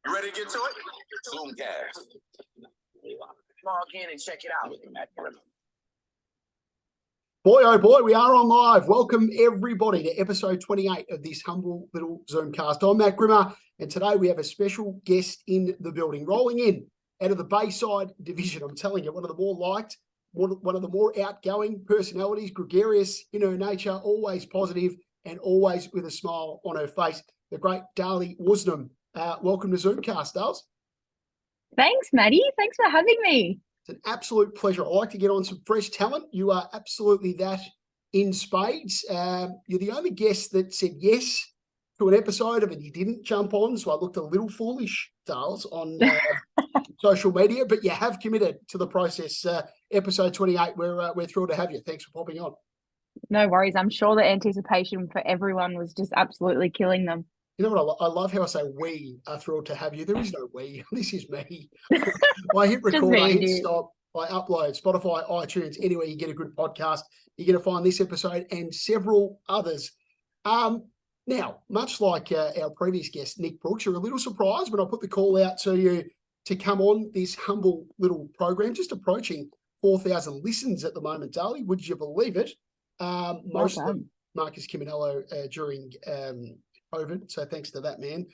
You ready to get to it? ZOOMCAST. Log in and check it out. Boy, oh boy, we are on live. Welcome everybody to episode 28 of this humble little ZOOMcast. I'm Matt Grima, and today we have a special guest in the building, rolling in out of the Bayside division. I'm telling you, one of the more liked, one of the more outgoing personalities, gregarious in her nature, always positive, and always with a smile on her face. The great Dahli Woosnam. Welcome to ZOOMcast, Dahls. Thanks, Maddie. Thanks for having me. It's an absolute pleasure. I like to get on some fresh talent. You are absolutely that in spades. You're the only guest that said yes to an episode of it. You didn't jump on, so I looked a little foolish, Dahls, on social media, but you have committed to the process. Episode 28, we're thrilled to have you. Thanks for popping on. No worries. I'm sure the anticipation for everyone was just absolutely killing them. You know what? I love how I say we are thrilled to have you. There is no we. This is me. I hit record, I hit stop, I upload Spotify, iTunes, anywhere you get a good podcast. You're going to find this episode and several others. Now, much like our previous guest, Nick Brooks, you're a little surprised when I put the call out to you to come on this humble little program, just approaching 4,000 listens at the moment, Dahli. Would you believe it? Most of them, Marcus Ciminello during COVID, so thanks to that, man.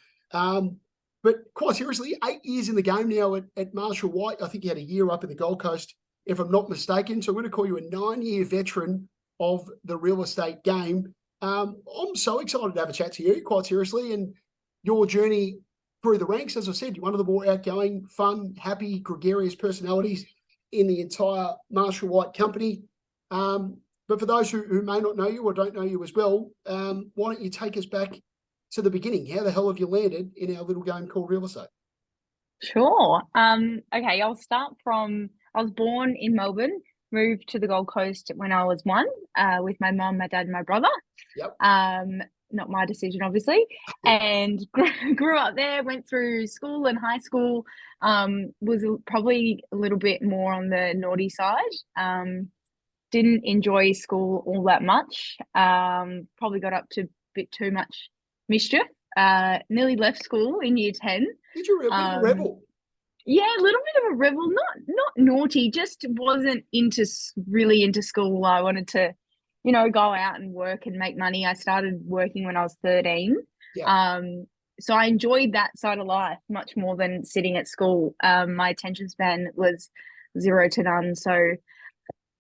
But quite seriously, 8 years in the game now at Marshall White. I think you had a year up in the Gold Coast, if I'm not mistaken. So I'm going to call you a 9-year veteran of the real estate game. I'm so excited to have a chat to you, quite seriously, and your journey through the ranks. As I said, you're one of the more outgoing, fun, happy, gregarious personalities in the entire Marshall White company. But for those who may not know you or don't know you as well, why don't you take us back to the beginning? How the hell have you landed in our little game called real estate? Sure. Okay, I'll start from, I was born in Melbourne, moved to the Gold Coast when I was 1 with my mum, my dad, and my brother. Yep. Not my decision, obviously. And grew up there, went through school and high school, was probably a little bit more on the naughty side. Didn't enjoy school all that much. Probably got up to a bit too much mischief. Nearly left school in year 10. Did you a rebel? Yeah, a little bit of a rebel. Not naughty, just wasn't really into school. I wanted to, go out and work and make money. I started working when I was 13. Yeah. So I enjoyed that side of life much more than sitting at school. My attention span was 0 to none. So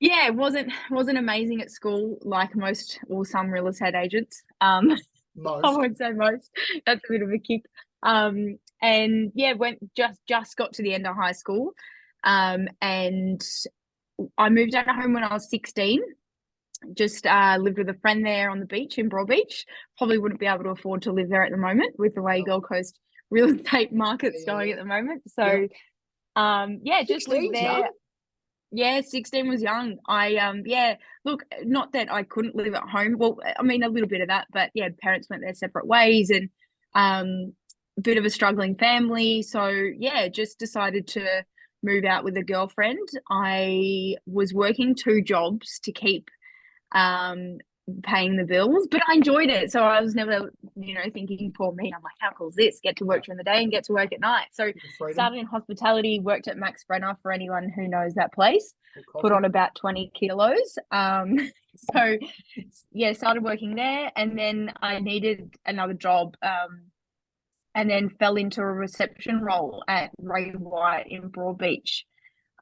yeah, it wasn't amazing at school, like most or some real estate agents. Most. I won't say most. That's a bit of a kick. And yeah, just got to the end of high school. And I moved out of home when I was 16. Just lived with a friend there on the beach in Broadbeach. Probably wouldn't be able to afford to live there at the moment with the way Gold Coast real estate market's going at the moment. So just lived there. Young. Yeah, 16 was young. Look, not that I couldn't live at home. Well, I mean, a little bit of that, but yeah, parents went their separate ways and a bit of a struggling family. So yeah, just decided to move out with a girlfriend. I was working 2 jobs to keep paying the bills, but I enjoyed it. So I was never, thinking, poor me. I'm like, how cool is this? Get to work during the day and get to work at night. So started in hospitality, worked at Max Brenner for anyone who knows that place, put on about 20 kilos. So yeah, started working there, and then I needed another job, and then fell into a reception role at Ray White in Broadbeach,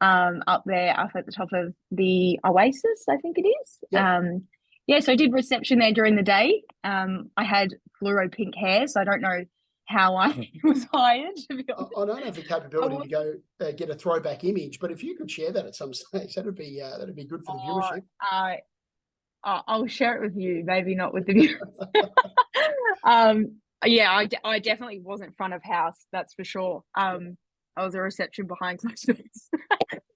up at the top of the Oasis, I think it is. Yep. So I did reception there during the day. I had fluoro pink hair, so I don't know how I was hired, to be honest. I don't have the capability to go get a throwback image, but if you could share that at some stage, that'd be good for the viewership. I'll share it with you, maybe not with the viewers. I definitely wasn't front of house, that's for sure. I was a reception behind closed doors.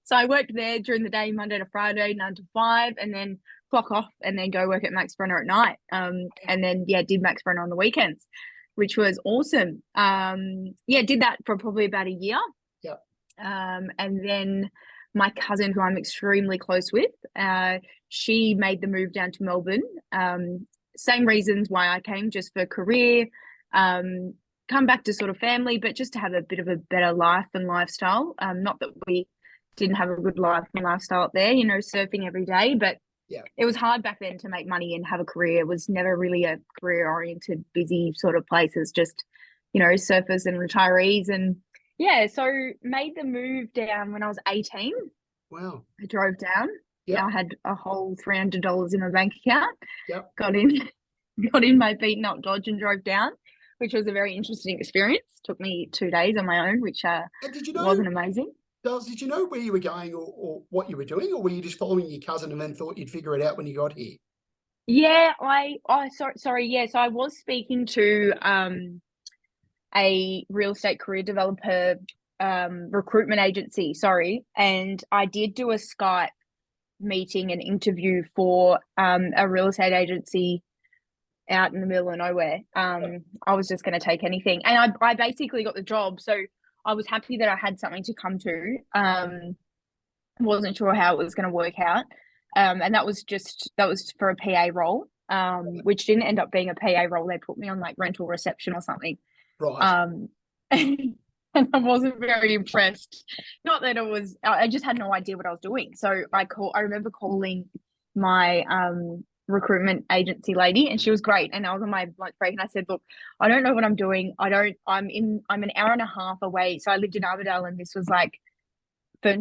So I worked there during the day, Monday to Friday, 9 to 5, and then clock off and then go work at Max Brenner at night. And then, did Max Brenner on the weekends, which was awesome. Did that for probably about a year. Yep. And then my cousin, who I'm extremely close with, she made the move down to Melbourne. Same reasons why I came, just for career. come back to sort of family, but just to have a bit of a better life and lifestyle. Not that we didn't have a good life and lifestyle up there, surfing every day, but Yeah. it was hard back then to make money and have a career. It was never really a career oriented, busy sort of place. It's just, surfers and retirees. And yeah, so made the move down when I was 18. Wow. I drove down. Yep. I had a whole $300 in my bank account. Yep. Got in my beaten up Dodge and drove down, which was a very interesting experience. Took me 2 days on my own, which wasn't amazing. Did you know where you were going or what you were doing, or were you just following your cousin and then thought you'd figure it out when you got here? Yeah, sorry. Yes, I was speaking to a real estate career developer recruitment agency. Sorry, and I did do a Skype meeting and interview for a real estate agency out in the middle of nowhere. I was just going to take anything, and I basically got the job. So I was happy that I had something to come to. Wasn't sure how it was going to work out. And that was for a PA role, which didn't end up being a PA role. They put me on like rental reception or something. Right. And I wasn't very impressed. Not that it was, I just had no idea what I was doing. So I remember calling my recruitment agency lady, and she was great. And I was on my lunch break and I said, look, I don't know what I'm doing. I'm an hour and a half away. So I lived in Armadale, and this was like further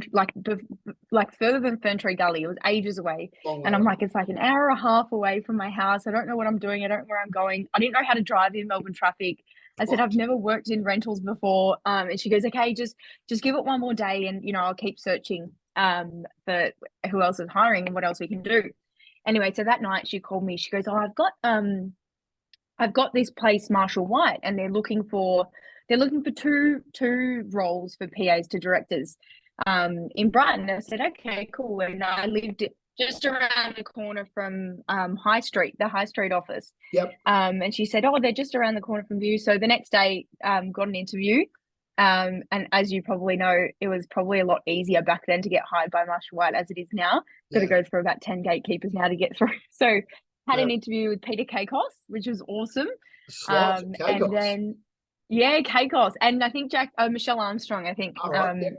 than Ferntree Gully. It was ages away. And I'm like, it's like an hour and a half away from my house. I don't know what I'm doing. I don't know where I'm going. I didn't know how to drive in Melbourne traffic. I said, I've never worked in rentals before. And she goes, okay, just give it one more day, and I'll keep searching for who else is hiring and what else we can do. Anyway, so that night she called me. She goes, oh, I've got this place, Marshall White, and they're looking for two roles for PAs to directors in Brighton. I said, okay, cool. And I lived just around the corner from the High Street office. Yep. And she said, oh, they're just around the corner from you. So the next day, got an interview. And as you probably know, it was probably a lot easier back then to get hired by Marshall White as it is now. Got to go through about 10 gatekeepers now to get through. So had an interview with Peter Kakos, which was awesome. And then Kakos, and I think Michelle Armstrong, I think,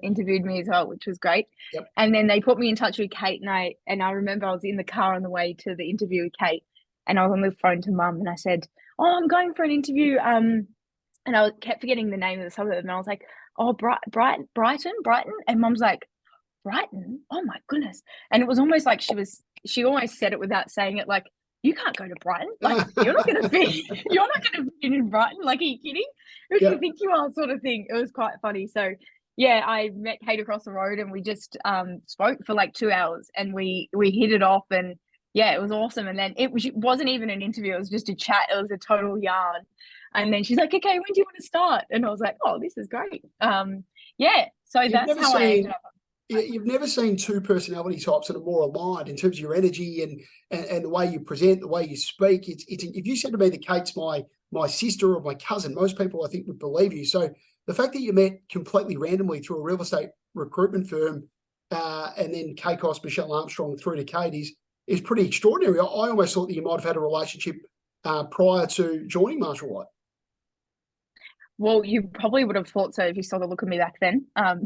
interviewed me as well, which was great. Yep. And then they put me in touch with Kate, and I remember I was in the car on the way to the interview with Kate, and I was on the phone to Mum, and I said, oh, I'm going for an interview. And I kept forgetting the name of the suburb, and I was like, oh, Brighton. And Mum's like, Brighton? Oh my goodness. And it was almost like she almost said it without saying it, like, you can't go to Brighton. Like, you're not going to be in Brighton. Like, are you kidding? Who do you think you are, sort of thing? It was quite funny. So yeah, I met Kate across the road, and we just spoke for like 2 hours, and we hit it off, and yeah, it was awesome. And then it wasn't even an interview. It was just a chat. It was a total yarn. And then she's like, okay, when do you want to start? And I was like, oh, this is great. So that's how I ended up. You've never seen two personality types that are more aligned in terms of your energy and the way you present, the way you speak. It's if you said to me that Kate's my sister or my cousin, most people I think would believe you. So the fact that you met completely randomly through a real estate recruitment firm, and then Kakos, Michelle Armstrong through to Kate is pretty extraordinary. I almost thought that you might have had a relationship prior to joining Marshall White. Well, you probably would have thought so if you saw the look of me back then. I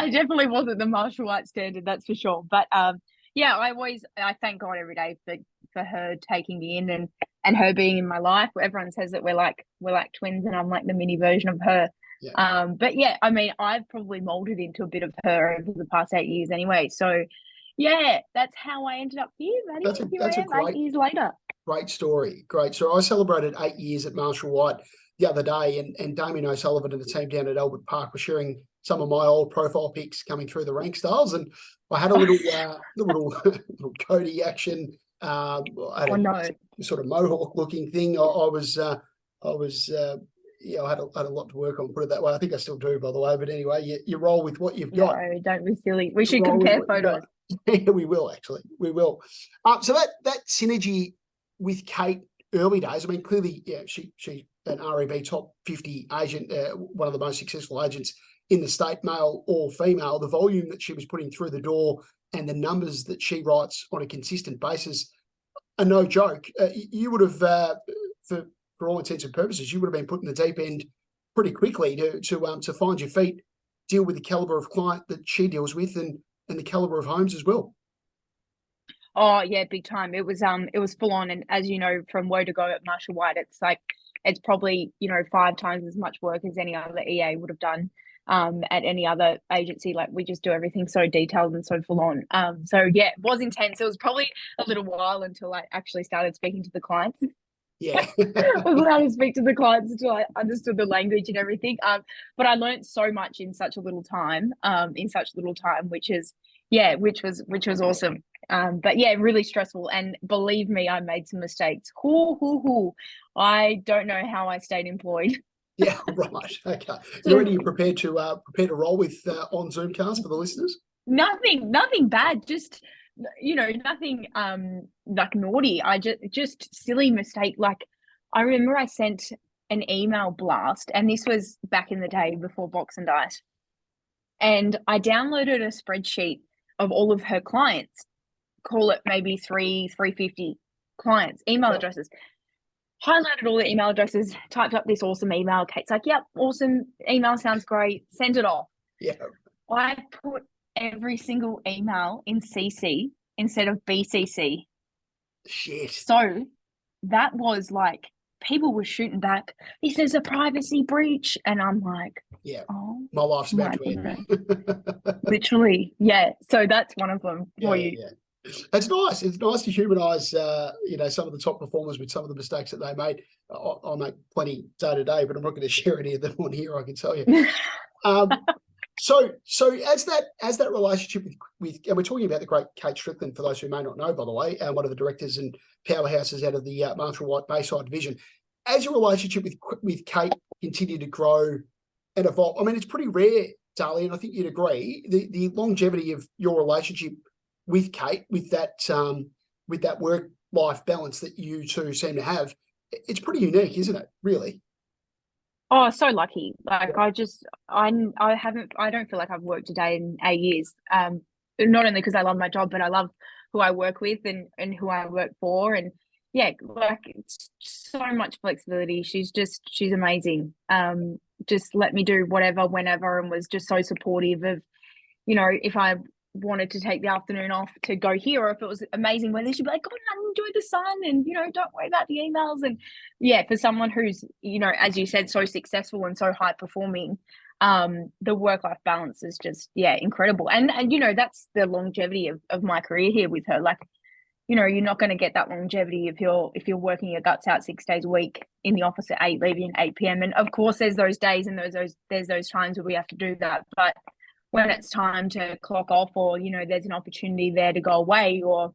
definitely wasn't the Marshall White standard, that's for sure. But I thank God every day for her taking me in and her being in my life. Everyone says that we're like twins, and I'm like the mini version of her. Yeah. But yeah, I mean, I've probably molded into a bit of her over the past 8 years anyway. So yeah, that's how I ended up here, Maddie. That's a great 8 years later. Great story. I celebrated 8 years at Marshall White the other day, and Damien O'Sullivan and the team down at Albert Park were sharing some of my old profile pics coming through the rank styles, and I had a little Cody action. I had a sort of mohawk looking thing. I had a lot to work on, put it that way. I think I still do, by the way. But anyway, you roll with what you've got. No, don't be silly. We should compare photos. Yeah, we will actually. We will. So that synergy with Kate early days. I mean, clearly, yeah, she an REB top 50 agent, one of the most successful agents in the state, male or female. The volume that she was putting through the door and the numbers that she writes on a consistent basis are no joke. You would have, for for all intents and purposes, you would have been put in the deep end pretty quickly to find your feet, deal with the caliber of client that she deals with, and the caliber of homes as well. Oh yeah, big time. It was full on, and as you know, from Woe to Go at Marshall White, it's probably 5 times as much work as any other EA would have done at any other agency. Like, we just do everything so detailed and so full on. So yeah, it was intense. It was probably a little while until I actually started speaking to the clients. Yeah. I was allowed to speak to the clients until I understood the language and everything. But I learned so much in such little time, which was awesome. But yeah, really stressful. And believe me, I made some mistakes. I don't know how I stayed employed. Yeah, right. Okay. So are you prepared to roll with on Zoomcast for the listeners? Nothing bad. Just nothing like naughty. I just silly mistake. Like, I remember I sent an email blast, and this was back in the day before Box and Dice, and I downloaded a spreadsheet of all of her clients. Call it maybe 350 clients, email addresses. Highlighted all the email addresses, typed up this awesome email. Kate's like, yep, awesome email, sounds great. Send it off. Yeah. I put every single email in CC instead of BCC. Shit. So that was like, people were shooting back, this is a privacy breach. And I'm like, yeah, oh, my life's about to end. Literally. Yeah. So that's one of them for you. Yeah. It's nice. It's nice to humanise, some of the top performers with some of the mistakes that they made. I make plenty day to day, but I'm not going to share any of them on here, I can tell you. So as that relationship with, and we're talking about the great Kate Strickland, for those who may not know, by the way, one of the directors and powerhouses out of the Marshall White Bayside division. As your relationship with Kate continued to grow and evolve, I mean, it's pretty rare, Dahli, and I think you'd agree, the longevity of your relationship with Kate, with that work-life balance that you two seem to have, it's pretty unique, isn't it? Really? Oh, so lucky. Like, I don't feel like I've worked a day in 8 years. Not only because I love my job, but I love who I work with and who I work for. And yeah, like, it's so much flexibility. She's amazing. Just let me do whatever, whenever, and was just so supportive of, if I wanted to take the afternoon off to go here, or if it was amazing weather, she'd be like, go on, enjoy the sun, and don't worry about the emails. And yeah, for someone who's, as you said, so successful and so high performing, the work-life balance is just incredible. And that's the longevity of my career here with her. Like, you're not going to get that longevity if you're working your guts out 6 days a week in the office at 8, leaving at 8 p.m. And of course there's those days and there's those times where we have to do that, but when it's time to clock off, or there's an opportunity there to go away, or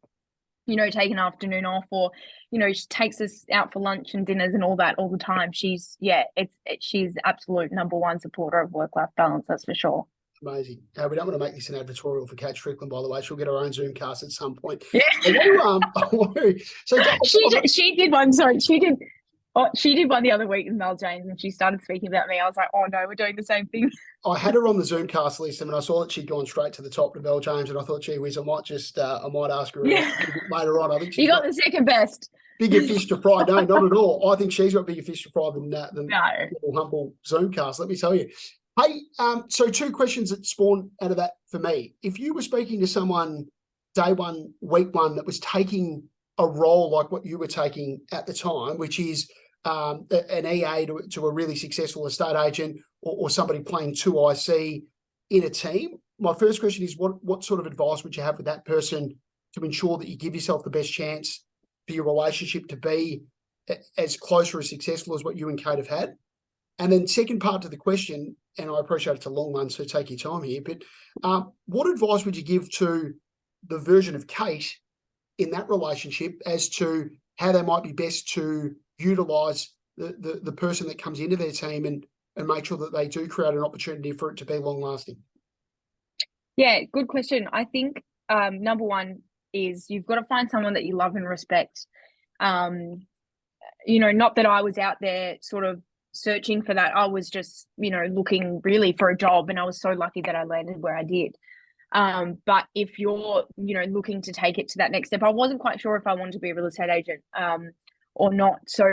take an afternoon off, or she takes us out for lunch and dinners and all that all the time. She's absolute number one supporter of work-life balance, that's for sure. Amazing. We don't want to make this an advertorial for Kate Strickland, by the way. She'll get her own Zoomcast at some point. Yeah. So she did one. Sorry, she did. Oh, she did one the other week with Mel James, and she started speaking about me. I was like, oh no, we're doing the same thing. I had her on the Zoomcast list, and when I saw that she'd gone straight to the top to Mel James, and I thought, gee whiz, I might ask her later on. I think she's got the second best. Bigger fish to fry. No, not at all. I think she's got bigger fish to fry than no. humble Zoomcast, let me tell you. Hey, so 2 questions that spawn out of that for me. If you were speaking to someone day one, week one, that was taking a role like what you were taking at the time, which is an EA to a really successful estate agent, or somebody playing 2 IC in a team, my first question is, what sort of advice would you have with that person to ensure that you give yourself the best chance for your relationship to be as close or as successful as what you and Kate have had? And then second part to the question, and I appreciate it's a long one, so take your time here, but what advice would you give to the version of Kate in that relationship as to how they might be best to utilise the person that comes into their team and make sure that they do create an opportunity for it to be long lasting? Yeah, good question. I think number one is you've got to find someone that you love and respect. Not that I was out there sort of searching for that. I was just, looking really for a job, and I was so lucky that I landed where I did. But if you're, looking to take it to that next step, I wasn't quite sure if I wanted to be a real estate agent or not. So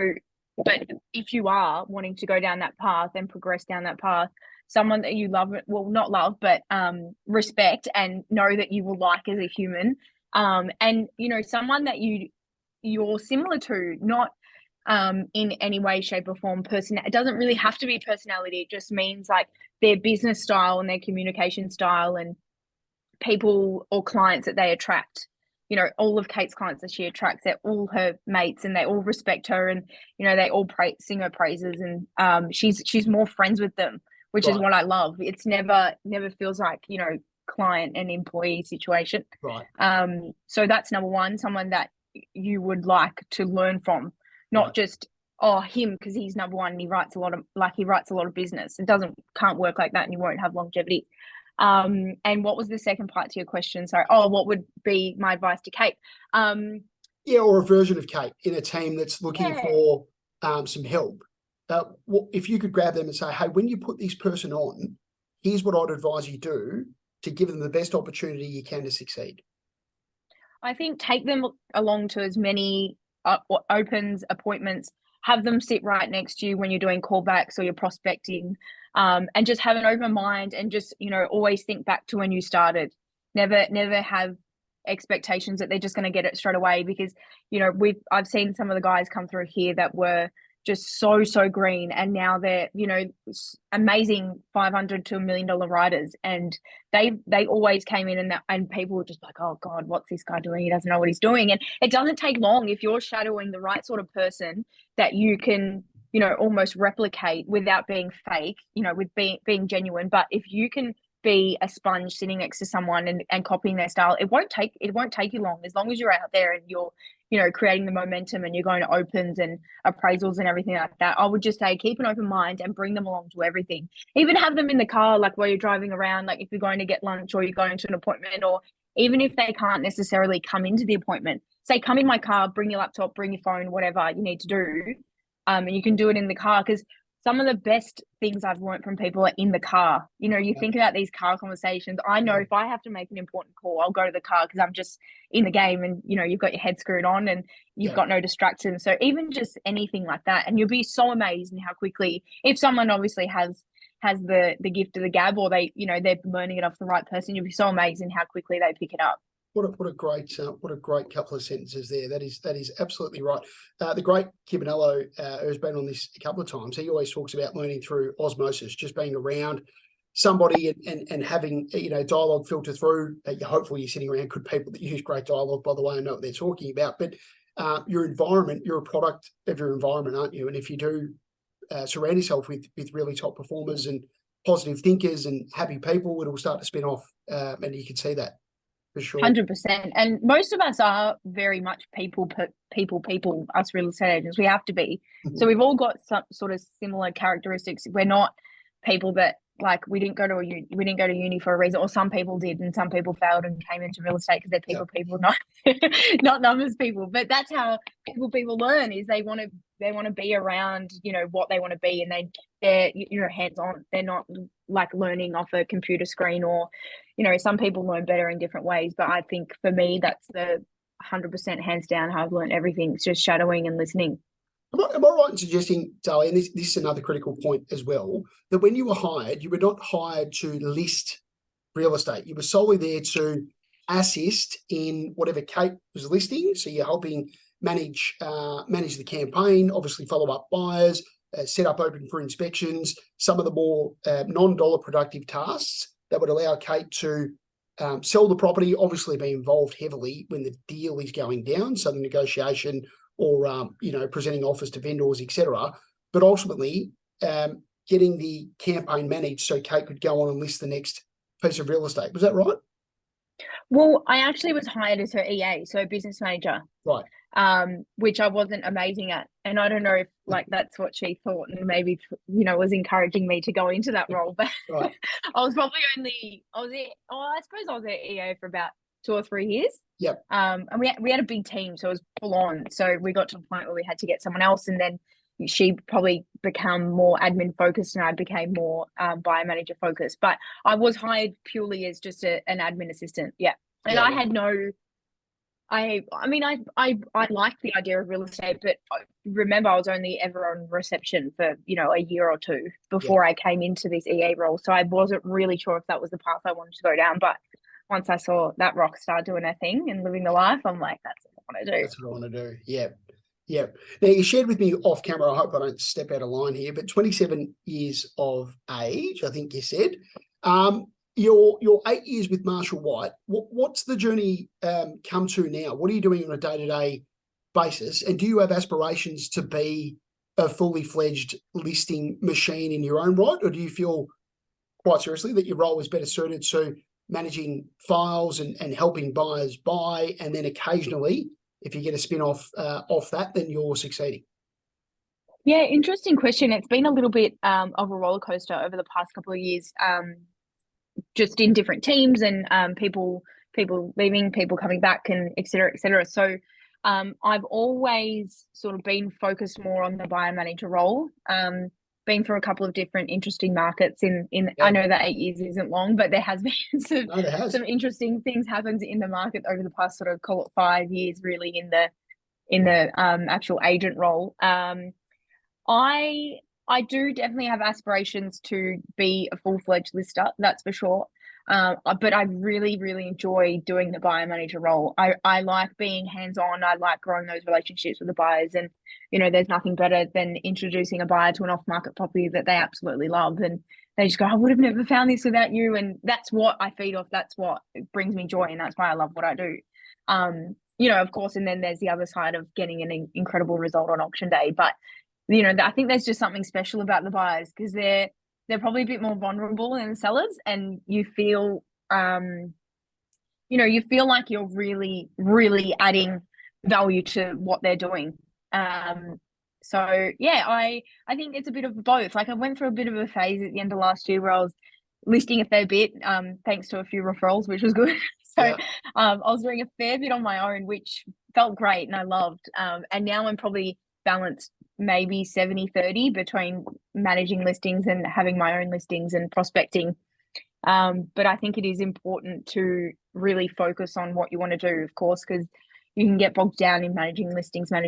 But if you are wanting to go down that path and progress down that path, someone that you love, well, not love, but respect and know that you will like as a human, and someone that you're similar to, not in any way, shape, or form. It doesn't really have to be personality. It just means like their business style and their communication style and people or clients that they attract. All of Kate's clients that she attracts, they're all her mates and they all respect her, and they all sing her praises, and she's more friends with them, which is what I love. It's never feels like client and employee situation. Right. So that's number one, someone that you would like to learn from, not just him because he's number one and he writes a lot of business. It can't work like that, and you won't have longevity. And what was the second part to your question? Sorry. What would be my advice to Kate? Or a version of Kate in a team that's looking for some help. If you could grab them and say, hey, when you put this person on, here's what I'd advise you do to give them the best opportunity you can to succeed. I think take them along to as many opens, appointments, have them sit right next to you when you're doing callbacks or you're prospecting, and just have an open mind and just, always think back to when you started. Never have expectations that they're just going to get it straight away, because, I've seen some of the guys come through here that were just so green, and now they're amazing $500 to $1 million riders, and they always came in and people were just like, oh god, what's this guy doing? He doesn't know what he's doing. And it doesn't take long if you're shadowing the right sort of person that you can almost replicate without being fake, with being genuine. But if you can be a sponge sitting next to someone and copying their style, it won't take you long, as long as you're out there and you're creating the momentum and you're going to opens and appraisals and everything like that. I would just say keep an open mind and bring them along to everything. Even have them in the car, like while you're driving around, like if you're going to get lunch or you're going to an appointment, or even if they can't necessarily come into the appointment, say, come in my car, bring your laptop, bring your phone, whatever you need to do. And you can do it in the car, because some of the best things I've learned from people are in the car. You think about these car conversations. I know if I have to make an important call, I'll go to the car because I'm just in the game, and you've got your head screwed on and you've got no distractions. So even just anything like that, and you'll be so amazed in how quickly, if someone obviously has the gift of the gab, or they're learning it off the right person, you'll be so amazed in how quickly they pick it up. What a great couple of sentences there. That is absolutely right. The great Kibanello, who's been on this a couple of times, he always talks about learning through osmosis, just being around somebody and having dialogue filter through. Hopefully you're sitting around good people that use great dialogue, by the way, and know what they're talking about. But your environment, you're a product of your environment, aren't you? And if you do surround yourself with really top performers and positive thinkers and happy people, it'll start to spin off, and you can see that. For sure. 100%. And most of us are very much people, us real estate agents. We have to be. So we've all got some sort of similar characteristics. We're not people that, like, we didn't go to uni for a reason, or some people did, and some people failed and came into real estate because they're people, not numbers people. But that's how people learn, is they want to be around what they want to be, and they're hands on. They're not like learning off a computer screen, or some people learn better in different ways. But I think for me, that's the 100% hands down how I've learned everything. It's just shadowing and listening. Am I right in suggesting, Dahli, and this is another critical point as well, that when you were hired, you were not hired to list real estate. You were solely there to assist in whatever Kate was listing. So you're helping manage the campaign, obviously follow up buyers, set up open for inspections, some of the more non-dollar productive tasks that would allow Kate to sell the property, obviously be involved heavily when the deal is going down, so the negotiation or presenting offers to vendors, etc. But ultimately, getting the campaign managed so Kate could go on and list the next piece of real estate. Was that right? Well, I actually was hired as her EA, so business manager. Right. Which I wasn't amazing at. And I don't know if that's what she thought, and maybe, was encouraging me to go into that role. But right. I was probably I suppose I was at EA for about 2 or 3 years. Yep. And we had a big team, so it was full on. So we got to a point where we had to get someone else, and then she probably became more admin focused and I became more buyer manager focused. But I was hired purely as just an admin assistant. Yeah. And I had no I mean, I like the idea of real estate, but remember, I was only ever on reception for, a year or two before I came into this EA role. So I wasn't really sure if that was the path I wanted to go down. But once I saw that rock star doing her thing and living the life, I'm like, that's what I want to do. That's what I want to do. Yeah. Yeah. Now, you shared with me off camera, I hope I don't step out of line here, but 27 years of age, I think you said. Your 8 years with Marshall White, what's the journey come to now? What are you doing on a day-to-day basis? And do you have aspirations to be a fully fledged listing machine in your own right? Or do you feel quite seriously that your role is better suited to managing files and helping buyers buy, and then occasionally, if you get a spin-off off that, then you're succeeding? Yeah, interesting question. It's been a little bit of a roller coaster over the past couple of years. Just in different teams and people leaving, people coming back, and et cetera, et cetera. So I've always sort of been focused more on the buyer manager role. Been through a couple of different interesting markets I know that 8 years isn't long, but there has been some interesting things happened in the market over the past sort of, call it 5 years, really, in the actual agent role. I do definitely have aspirations to be a full-fledged lister, that's for sure. But I really, really enjoy doing the buyer manager role. I like being hands-on. I like growing those relationships with the buyers. And, there's nothing better than introducing a buyer to an off-market property that they absolutely love. And they just go, I would have never found this without you. And that's what I feed off. That's what brings me joy. And that's why I love what I do. Of course, and then there's the other side of getting an incredible result on auction day. But I think there's just something special about the buyers, because they're probably a bit more vulnerable than the sellers, and you feel like you're really, really adding value to what they're doing. So yeah, I think it's a bit of both. Like, I went through a bit of a phase at the end of last year where I was listing a fair bit, thanks to a few referrals, which was good. So I was doing a fair bit on my own, which felt great and I loved. And now I'm probably balanced maybe 70-30 between managing listings and having my own listings and prospecting. But I think it is important to really focus on what you want to do, of course, because you can get bogged down in managing listings. But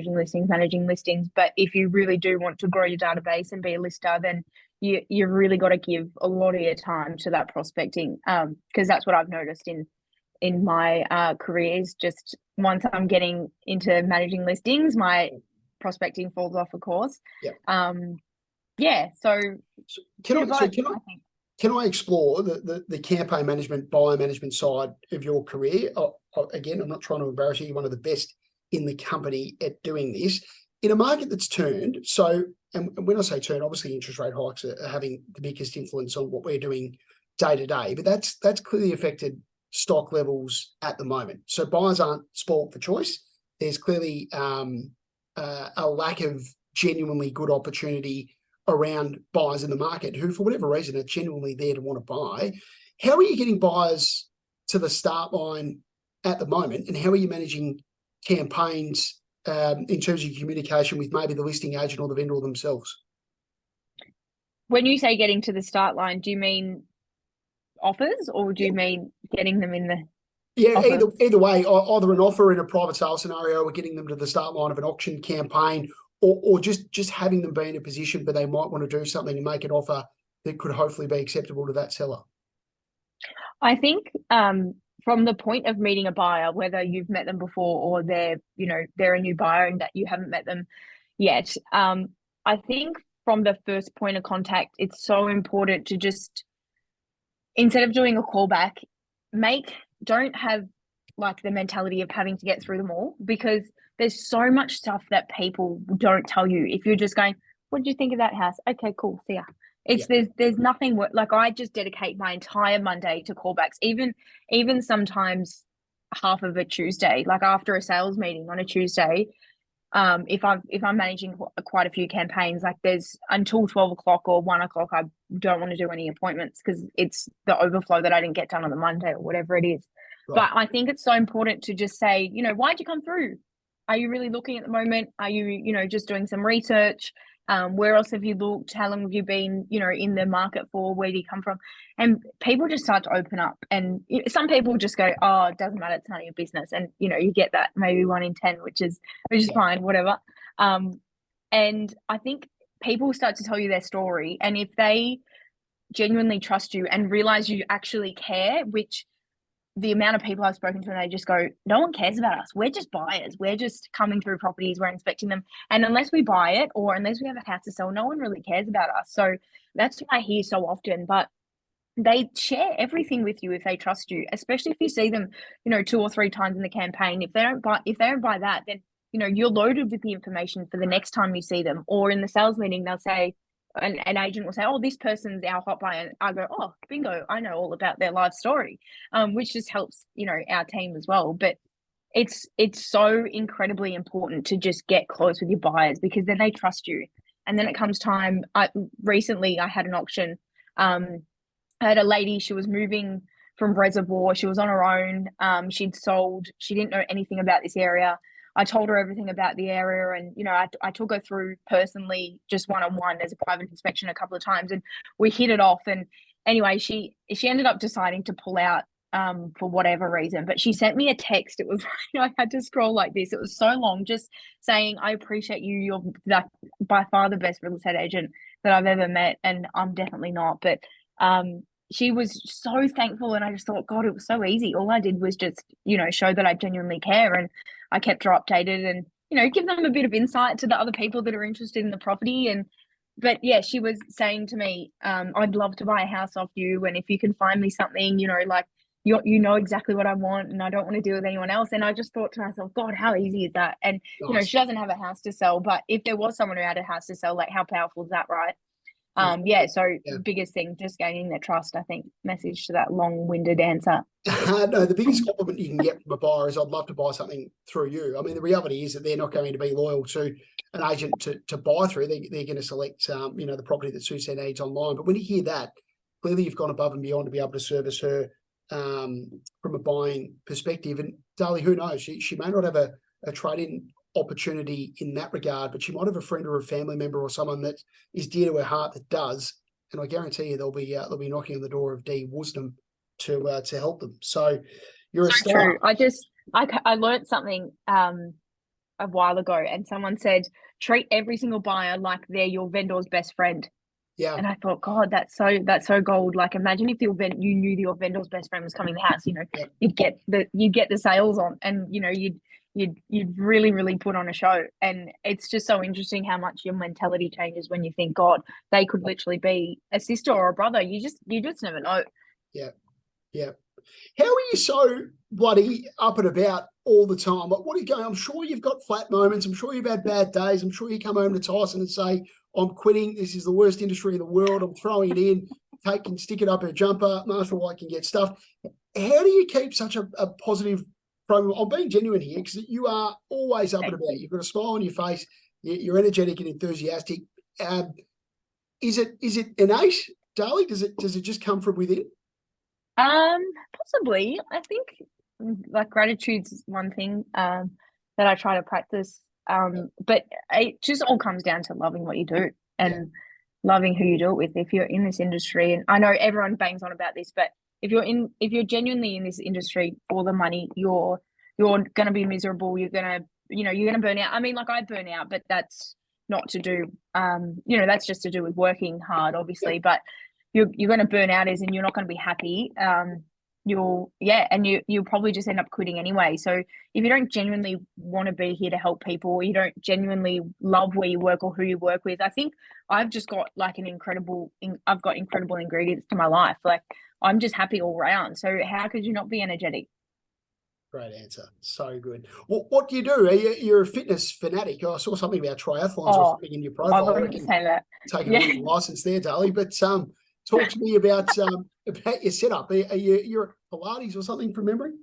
if you really do want to grow your database and be a lister, then you really got to give a lot of your time to that prospecting, because that's what I've noticed in my careers. Just once I'm getting into managing listings, my prospecting falls off, of course. So can I explore the campaign management, buyer management side of your career? Again, I'm not trying to embarrass you. You're one of the best in the company at doing this in a market that's turned. So, and when I say turn, obviously interest rate hikes are having the biggest influence on what we're doing day to day, but that's clearly affected stock levels at the moment. So buyers aren't spoiled for choice. There's clearly a lack of genuinely good opportunity around buyers in the market who, for whatever reason, are genuinely there to want to buy. How are you getting buyers to the start line at the moment, and how are you managing campaigns in terms of communication with maybe the listing agent or the vendor themselves? When you say getting to the start line, do you mean offers, or do you mean getting them in the... Yeah, either way, either an offer in a private sale scenario, or getting them to the start line of an auction campaign, or just having them be in a position where they might want to do something and make an offer that could hopefully be acceptable to that seller. I think from the point of meeting a buyer, whether you've met them before or they're a new buyer and that you haven't met them yet, I think from the first point of contact, it's so important to just, instead of doing a callback, don't have like the mentality of having to get through them all, because there's so much stuff that people don't tell you. If you're just going, what did you think of that house? Okay, cool, see ya. There's nothing like, I just dedicate my entire Monday to callbacks, even sometimes half of a Tuesday, like after a sales meeting on a Tuesday. If I'm managing quite a few campaigns, like there's until 12 o'clock or 1 o'clock, I don't want to do any appointments because it's the overflow that I didn't get done on the Monday or whatever it is. Right. But I think it's so important to just say, why'd you come through? Are you really looking at the moment? Are you, just doing some research? Where else have you looked? How long have you been, in the market for? Where do you come from? And people just start to open up. And some people just go, oh, it doesn't matter. It's none of your business. And, you get that maybe 1 in 10, which is fine, whatever. And I think people start to tell you their story. And if they genuinely trust you and realize you actually care, which the amount of people I've spoken to, and they just go, no one cares about us. We're just buyers. We're just coming through properties. We're inspecting them. And unless we buy it or unless we have a house to sell, no one really cares about us. So that's what I hear so often. But they share everything with you if they trust you, especially if you see them, 2 or 3 times in the campaign. If they don't buy that, then, you're loaded with the information for the next time you see them. Or in the sales meeting, they'll say, an agent will say, oh, this person's our hot buyer. And I go, oh, bingo, I know all about their life story, which just helps, our team as well. But it's so incredibly important to just get close with your buyers because then they trust you. And then it comes time. Recently I had an auction. I had a lady, she was moving from Reservoir. She was on her own. She'd sold. She didn't know anything about this area. I told her everything about the area and, I took her through personally, just one-on-one as a private inspection a couple of times and we hit it off. And anyway, she ended up deciding to pull out for whatever reason, but she sent me a text. It was, I had to scroll like this. It was so long, just saying, I appreciate you. You're by far the best real estate agent that I've ever met. And I'm definitely not, but she was so thankful. And I just thought, God, it was so easy. All I did was just, show that I genuinely care. And I kept her updated and, give them a bit of insight to the other people that are interested in the property. But yeah, she was saying to me, I'd love to buy a house off you. And if you can find me something, like you know exactly what I want and I don't want to deal with anyone else. And I just thought to myself, God, how easy is that? And, Nice. She doesn't have a house to sell, but if there was someone who had a house to sell, like how powerful is that, right? Biggest thing, just gaining their trust, I think, message to that long-winded answer. No, the biggest compliment you can get from a buyer is I'd love to buy something through you. I mean, the reality is that they're not going to be loyal to an agent to buy through. They're going to select, the property that suits their needs online. But when you hear that, clearly you've gone above and beyond to be able to service her from a buying perspective. And Dahli, who knows? She may not have a trade-in opportunity in that regard, but she might have a friend or a family member or someone that is dear to her heart that does. And I guarantee you they'll be knocking on the door of Woosnam to help them. So you're a star. True. I learned something a while ago, and someone said treat every single buyer like they're your vendor's best friend. Yeah. And I thought, God, that's so gold. Like, imagine if you knew your vendor's best friend was coming to the house. You'd get the sales on, and you'd really, really put on a show. And it's just so interesting how much your mentality changes when you think, God, they could literally be a sister or a brother. You just never know. Yeah. Yeah. How are you so bloody up and about all the time? Like, what are you going? I'm sure you've got flat moments. I'm sure you've had bad days. I'm sure you come home to Tyson and say, I'm quitting. This is the worst industry in the world. I'm throwing it in. Stick it up her jumper. Marshall White can get stuff. How do you keep such a positive program? I'm being genuine here because you are always up and about. You've got a smile on your face. You're energetic and enthusiastic. Is it innate, Dahli? Does it just come from within? Possibly. I think like gratitude's one thing that I try to practice. But it just all comes down to loving what you do and loving who you do it with. If you're in this industry, and I know everyone bangs on about this, but if you're genuinely in this industry for the money, you're gonna be miserable. You're gonna burn out. I mean, like I burn out, but that's not to do that's just to do with working hard, obviously. But you're going to burn out and you're not going to be happy. You'll probably just end up quitting anyway. So if you don't genuinely want to be here to help people, or you don't genuinely love where you work or who you work with, I think I've just got like incredible ingredients to my life. Like I'm just happy all around. So how could you not be energetic? Great answer. So good. What do you do? You're a fitness fanatic. I saw something about triathlons or something in your profile. I wouldn't say that. Taking a little license there, Dahli. But talk to me about your setup. You're at Pilates or something from memory?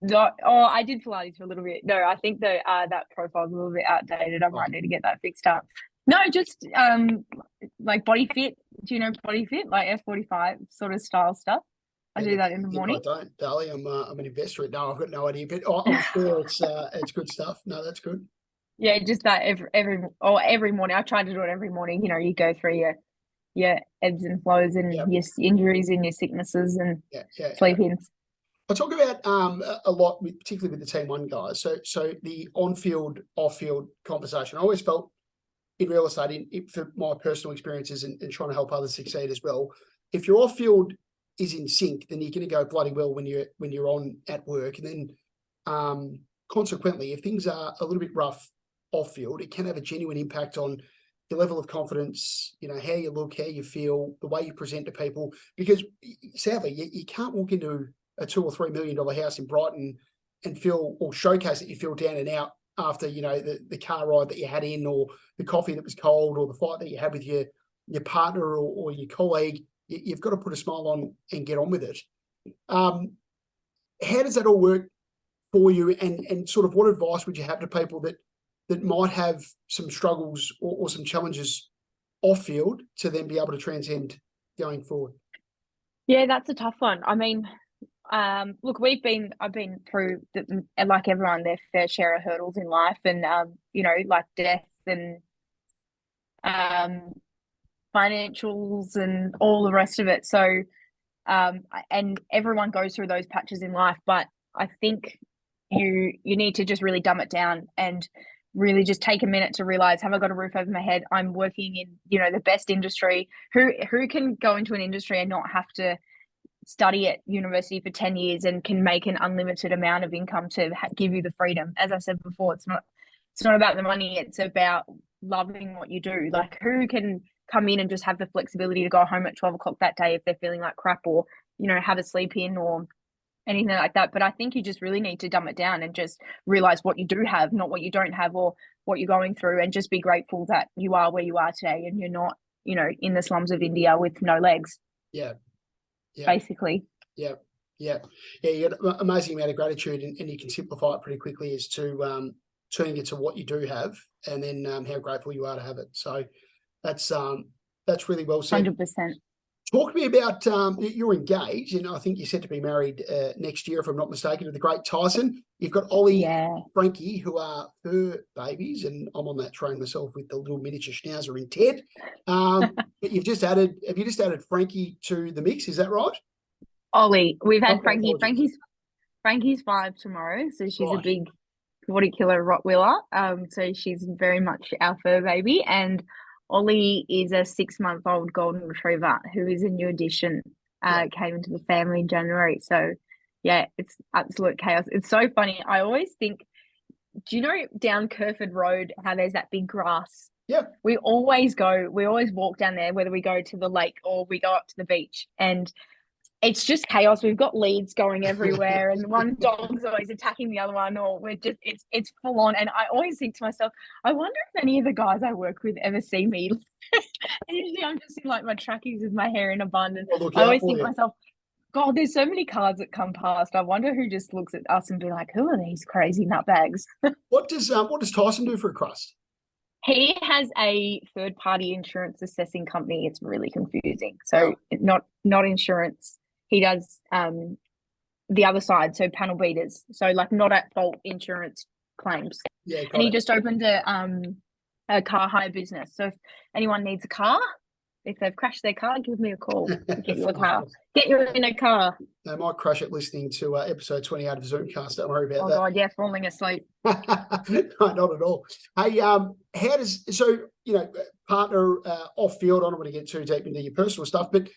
No, I did Pilates for a little bit. No, I think that profile is a little bit outdated. I might need to get that fixed up. No, just like Body Fit. Do you know Body Fit? Like F45 sort of style stuff. I do that in the morning. I don't, Dahli. I'm an investor. No, I've got no idea, but I'm sure it's good stuff. No, that's good. Yeah, just that every morning. I try to do it every morning. You know, you go through your ebbs and flows and your injuries and your sicknesses and sleep-ins. I talk about a lot, particularly with the Team One guys. So the on-field, off-field conversation. I always felt in real estate, for my personal experiences and trying to help others succeed as well, if your off-field is in sync, then you're going to go bloody well when you're on at work. And then consequently, if things are a little bit rough off-field, it can have a genuine impact on your level of confidence, you know, how you look, how you feel, the way you present to people. Because sadly, you can't walk into a $2 or $3 million house in Brighton and feel, or showcase that you feel down and out after, you know, the car ride that you had in, or the coffee that was cold, or the fight that you had with your partner or your colleague. You've got to put a smile on and get on with it. How does that all work for you? And sort of what advice would you have to people that might have some struggles or some challenges off field to then be able to transcend going forward? Yeah, that's a tough one. I mean, look, I've been through like everyone, their fair share of hurdles in life, and you know, like death and financials and all the rest of it. So and everyone goes through those patches in life, but I think you need to just really dumb it down and really just take a minute to realize, have I got a roof over my head? I'm working in, you know, the best industry. Who can go into an industry and not have to study at university for 10 years and can make an unlimited amount of income to give you the freedom? As I said before, it's not about the money, it's about loving what you do. Like, who can come in and just have the flexibility to go home at 12 o'clock that day if they're feeling like crap, or, you know, have a sleep in or anything like that? But I think you just really need to dumb it down and just realize what you do have, not what you don't have or what you're going through, and just be grateful that you are where you are today and you're not, you know, in the slums of India with no legs. Yeah. Basically. Yeah. You got an amazing amount of gratitude, and you can simplify it pretty quickly as to turning it to what you do have, and then how grateful you are to have it. So that's really well said. 100%. Talk to me about you're engaged, and I think you're set to be married next year, if I'm not mistaken, to the great Tyson. You've got Ollie, Frankie, who are fur babies, and I'm on that train myself with the little miniature schnauzer in Ted. But have you just added Frankie to the mix? Is that right? Ollie, we've had Frankie. Frankie's 5 tomorrow, so she's a big 40-kilo Rottweiler. So she's very much our fur baby, and Ollie is a 6-month-old golden retriever who is a new addition. Came into the family in January. So yeah, it's absolute chaos. It's so funny. I always think, do you know down Kerford Road how there's that big grass? Yeah. We always walk down there, whether we go to the lake or we go up to the beach, and it's just chaos. We've got leads going everywhere, and one dog's always attacking the other one, or we're just it's full on. And I always think to myself, I wonder if any of the guys I work with ever see me. Usually I'm just in like my trackies with my hair in a bun, and I always think to myself, God, there's so many cars that come past. I wonder who just looks at us and be like, who are these crazy nutbags? What does Tyson do for a crust? He has a third-party insurance assessing company. It's really confusing. So not insurance. He does the other side, so panel beaters. So like not at fault insurance claims. Yeah, and he just opened a car hire business. So if anyone needs a car, if they've crashed their car, give me a call. Get you a car. Get you in a car. They might crash it listening to episode 28 of ZOOMCAST. Don't worry about that. Oh God, yeah, falling asleep. No, not at all. Hey, partner off field, I don't want to get too deep into your personal stuff, but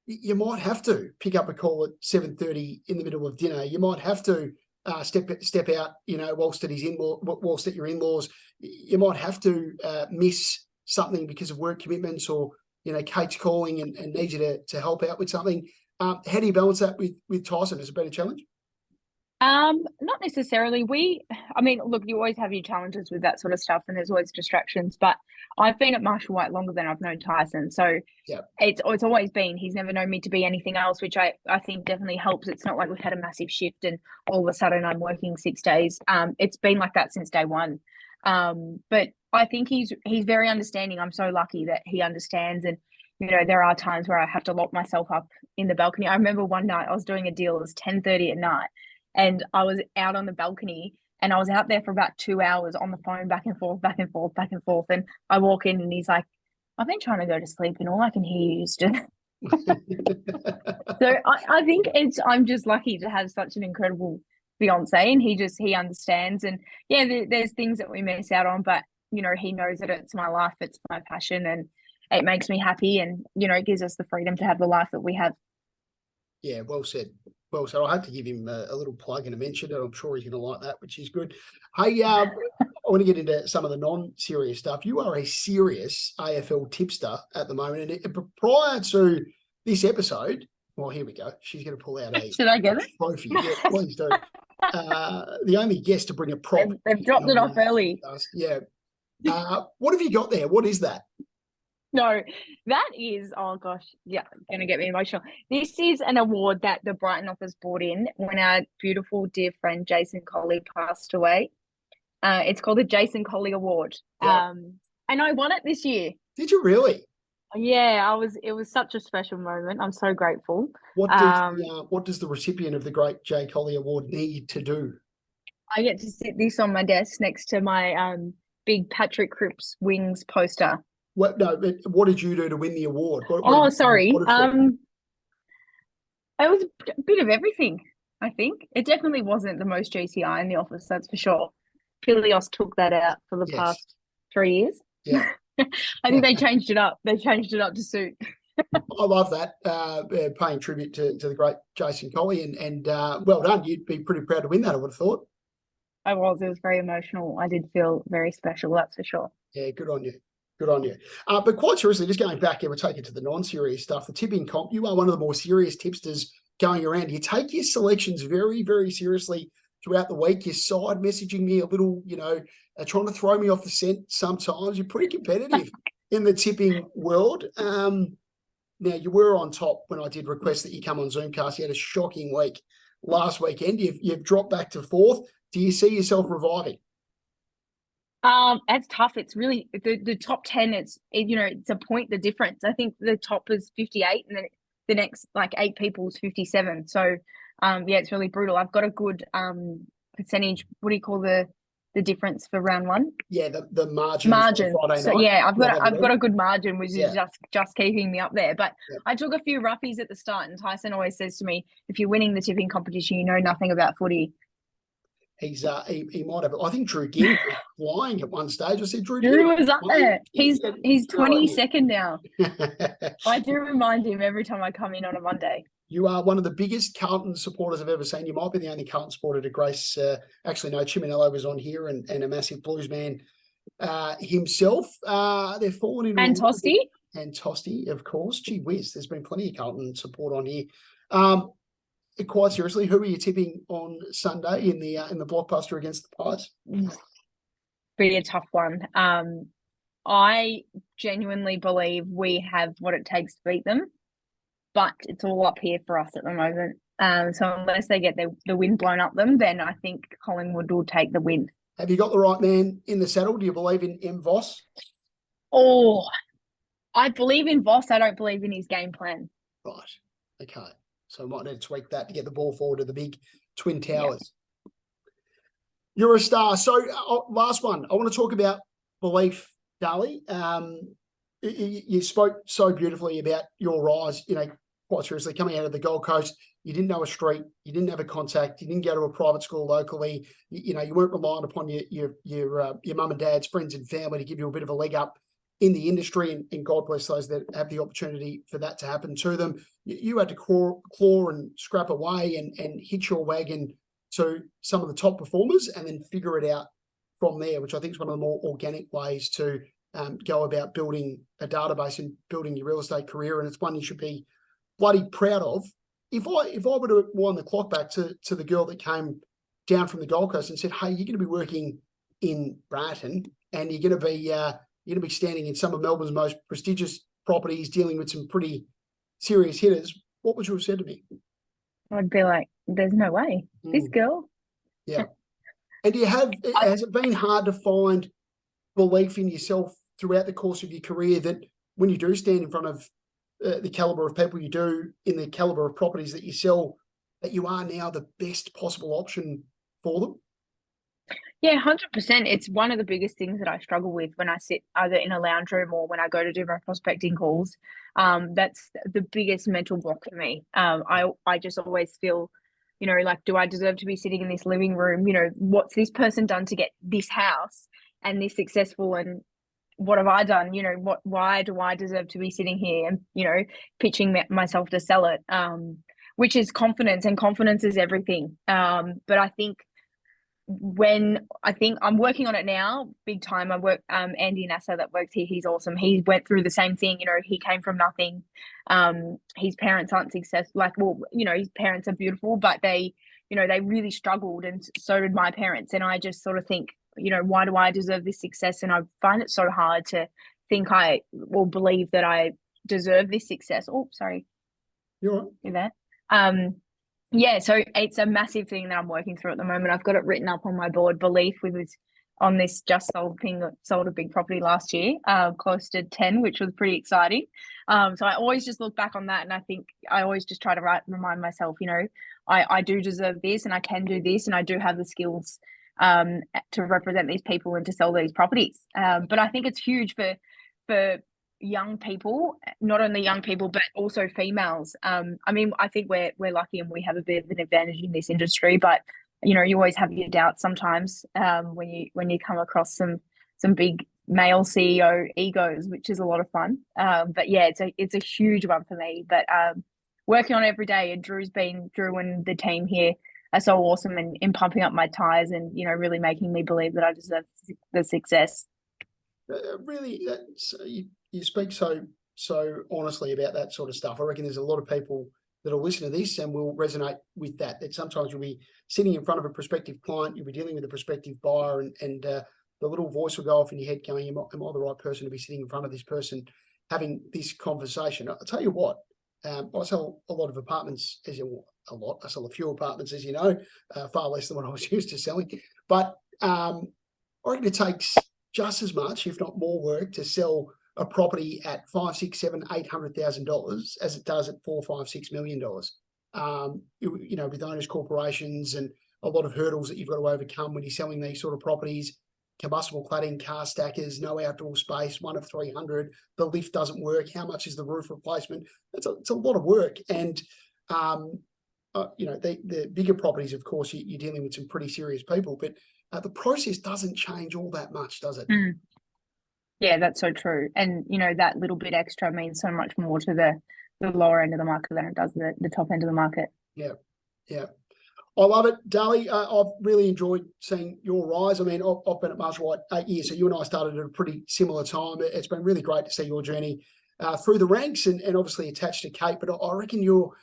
you might have to pick up a call at 7:30 in the middle of dinner. You might have to step out, you know, whilst at your in-laws. You might have to miss something because of work commitments, or, you know, Kate's calling and needs you to help out with something. How do you balance that with Tyson? Has it been a challenge? Not necessarily. I mean, look, you always have your challenges with that sort of stuff, and there's always distractions, but I've been at Marshall White longer than I've known Tyson. So it's always been, he's never known me to be anything else, which I think definitely helps. It's not like we've had a massive shift and all of a sudden I'm working 6 days. It's been like that since day one. But I think he's very understanding. I'm so lucky that he understands. And, you know, there are times where I have to lock myself up in the balcony. I remember one night I was doing a deal. It was 10:30 at night, and I was out on the balcony And I was out there for about 2 hours on the phone, back and forth, back and forth, back and forth. And I walk in and he's like, I've been trying to go to sleep and all I can hear you is just. So I think I'm just lucky to have such an incredible fiance, and he understands. And yeah, there's things that we miss out on, but you know, he knows that it's my life, it's my passion, and it makes me happy, and you know, it gives us the freedom to have the life that we have. Yeah, well said. Well said. I'll have to give him a little plug and a mention, and I'm sure he's going to like that, which is good. Hey, I want to get into some of the non-serious stuff. You are a serious AFL tipster at the moment, and prior to this episode, well, here we go. She's going to pull out a Should I get it? Trophy. Yeah, please do. The only guest to bring a prop. They've dropped it off early. Yeah. What have you got there? What is that? No, that is, oh gosh, yeah, going to get me emotional. This is an award that the Brighton office brought in when our beautiful dear friend Jason Colley passed away. It's called the Jason Colley Award. Yeah. And I won it this year. Did you really? Yeah, it was such a special moment. I'm so grateful. What does the recipient of the Great J. Colley Award need to do? I get to sit this on my desk next to my big Patrick Cripps Wings poster. What did you do to win the award? Sorry. It was a bit of everything, I think. It definitely wasn't the most GCI in the office, that's for sure. Pilios took that out for the past 3 years. Yeah. I think they changed it up. They changed it up to suit. I love that, paying tribute to the great Jason Colley, and well done. You'd be pretty proud to win that, I would have thought. I was. It was very emotional. I did feel very special, that's for sure. Yeah, good on you. Good on you. But quite seriously, just going back, we'll take it to the non-serious stuff. The tipping comp, you are one of the more serious tipsters going around. You take your selections very, very seriously throughout the week. You're side messaging me a little, trying to throw me off the scent sometimes. You're pretty competitive in the tipping world. Now, you were on top when I did request that you come on ZOOMCAST. You had a shocking week last weekend. You've dropped back to fourth. Do you see yourself reviving? It's tough. It's really the top 10. It's a point the difference. I think the top is 58, and then the next 8 people is 57. So, it's really brutal. I've got a good percentage. What do you call the difference for round one? Yeah, the margin. So yeah, I've got a good margin, which is just keeping me up there. But I took a few roughies at the start, and Tyson always says to me, "If you're winning the tipping competition, you know nothing about footy." He's he might have. I think Drew Gill was flying at one stage. I said Drew was up there. He's 22nd now. I do remind him every time I come in on a Monday. You are one of the biggest Carlton supporters I've ever seen. You might be the only Carlton supporter to grace. Actually, no, Chiminello was on here, and a massive Blues man himself. They're falling in. And Tosti. And Tosti, of course. Gee whiz, there's been plenty of Carlton support on here. Quite seriously, who are you tipping on Sunday in the blockbuster against the Pies? Be a tough one. I genuinely believe we have what it takes to beat them, but it's all up here for us at the moment. So unless they get the wind blown up them, then I think Collingwood will take the win. Have you got the right man in the saddle? Do you believe in M. Voss? Oh, I believe in Voss. I don't believe in his game plan. Right. Okay. So I might need to tweak that to get the ball forward to the big Twin Towers. Yep. You're a star. So last one, I want to talk about belief, Dahli. You spoke so beautifully about your rise, quite seriously, coming out of the Gold Coast. You didn't know a street. You didn't have a contact. You didn't go to a private school locally. You weren't reliant upon your mum and dad's friends and family to give you a bit of a leg up in the industry, and God bless those that have the opportunity for that to happen to them. You had to claw and scrap away and hitch your wagon to some of the top performers and then figure it out from there, which I think is one of the more organic ways to go about building a database and building your real estate career. And it's one you should be bloody proud of. If I were to wind the clock back to the girl that came down from the Gold Coast and said, hey, you're going to be working in Brighton and you're going to be standing in some of Melbourne's most prestigious properties, dealing with some pretty serious hitters, what would you have said to me? I'd be like, there's no way. This girl. Yeah. And has it been hard to find belief in yourself throughout the course of your career that when you do stand in front of the caliber of people you do, in the caliber of properties that you sell, that you are now the best possible option for them? Yeah, 100%. It's one of the biggest things that I struggle with when I sit either in a lounge room or when I go to do my prospecting calls. That's the biggest mental block for me. I just always feel, like, do I deserve to be sitting in this living room? What's this person done to get this house and this successful, and what have I done? Why do I deserve to be sitting here and, pitching myself to sell it? Which is confidence, and confidence is everything. But I think I'm working on it now, big time. I work, Andy Nasser that works here, he's awesome. He went through the same thing. He came from nothing. His parents aren't successful. His parents are beautiful, but they really struggled, and so did my parents. And I just sort of think, why do I deserve this success? And I find it so hard to think I will believe that I deserve this success. Oh, sorry. You're right. You're there. Yeah, so it's a massive thing that I'm working through at the moment. I've got it written up on my board, belief on this just sold thing that sold a big property last year, close to 10, which was pretty exciting. So I always just look back on that, and I think I always just try to remind myself, I do deserve this, and I can do this, and I do have the skills to represent these people and to sell these properties. But I think it's huge for young people, not only young people but also females. I think we're lucky and we have a bit of an advantage in this industry, but you always have your doubts sometimes when you come across some big male CEO egos, which is a lot of fun. But yeah, it's a huge one for me, but working on it every day. And Drew and the team here are so awesome in pumping up my tires and really making me believe that I deserve the success. Really, you speak so honestly about that sort of stuff. I reckon there's a lot of people that will listen to this and will resonate with that. That sometimes you'll be sitting in front of a prospective client, you'll be dealing with a prospective buyer, and the little voice will go off in your head going, am I the right person to be sitting in front of this person having this conversation? I'll tell you what, I sell a lot of apartments, I sell a few apartments, as you know, far less than what I was used to selling. But I reckon it takes just as much, if not more, work to sell a property at $500,000, $600,000, $800,000 as it does at $4, $5, $6 million. With owners, corporations, and a lot of hurdles that you've got to overcome when you're selling these sort of properties. Combustible cladding, car stackers, no outdoor space, 1 of 300. The lift doesn't work. How much is the roof replacement? It's a lot of work. And the bigger properties, of course, you're dealing with some pretty serious people, but the process doesn't change all that much, does it? Yeah, that's so true. And, that little bit extra means so much more to the lower end of the market than it does the top end of the market. Yeah. I love it, Dahli. I've really enjoyed seeing your rise. I've been at Marshall White 8 years, so you and I started at a pretty similar time. It's been really great to see your journey through the ranks and obviously attached to Kate. But I reckon you're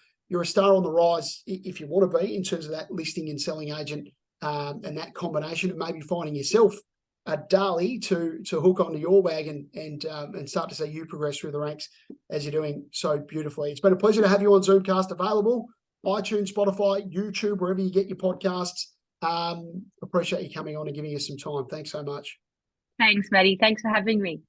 a star on the rise if you want to be, in terms of that listing and selling agent and that combination of maybe finding yourself at Dahli to hook onto your wagon and start to see you progress through the ranks as you're doing so beautifully. It's been a pleasure to have you on Zoomcast, available iTunes, Spotify, YouTube, wherever you get your podcasts. Appreciate you coming on and giving us some time. Thanks so much. Thanks, Maddie. Thanks for having me.